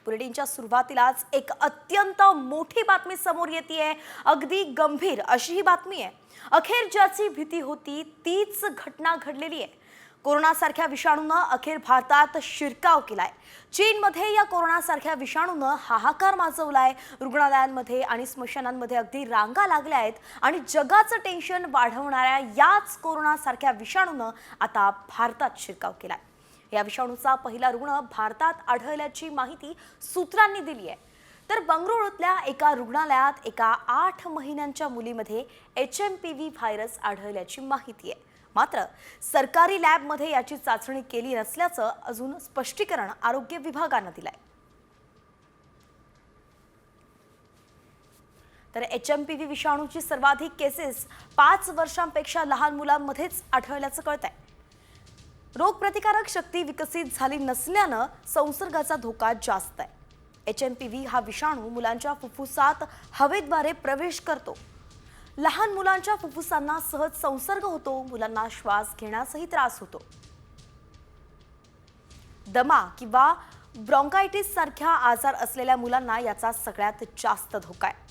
बुलेटिनच्या सुरुवातीलाच एक अत्यंत मोठी बातमी समोर येतेय। अगदी गंभीर अशी ही बातमी आहे। अखेर ज्याची भीती होती तीच घटना घडलेली आहे। कोरोनासारख्या विषाणूने अखेर भारतात शिरकाव केलाय। चीनमध्ये या कोरोनासारख्या विषाणूने हाहाकार माजवलाय। रुग्णालयांमध्ये आणि स्मशानांमध्ये अगदी रांगा लागल्या आहेत आणि जगाचं टेन्शन वाढवणाऱ्या याच कोरोनासारख्या विषाणूने आता भारतात शिरकाव केलाय। या विषाणूचा पहिला रुग्ण भारतात आढळल्याची माहिती सूत्रांनी दिली आहे। तर बंगळुरूतल्या एका रुग्णालयात एका 8 महिन्यांच्या मुलीमध्ये HMPV व्हायरस आढळल्याची माहिती आहे। मात्र सरकारी लॅबमध्ये याची चाचणी केली नसल्याचं अजून स्पष्टीकरण आरोग्य विभागाने दिलंय। तर HMPV विषाणूची सर्वाधिक केसेस 5 वर्षांपेक्षा लहान मुलांमध्येच आढळल्याचं कळतंय। रोगप्रतिकारक शक्ती विकसित झाली नसल्याने संसर्गाचा धोका जास्त आहे। HMPV हा विषाणू मुलांच्या फुफ्फुसात हवेद्वारे प्रवेश करतो। लहान मुलांच्या फुफ्फुसांना सहज संसर्ग होतो। मुलांना श्वास घेण्यासही त्रास होतो। दमा किंवा ब्रॉन्कायटिस सारख्या आजार असलेल्या मुलांना याचा सगळ्यात जास्त धोका आहे।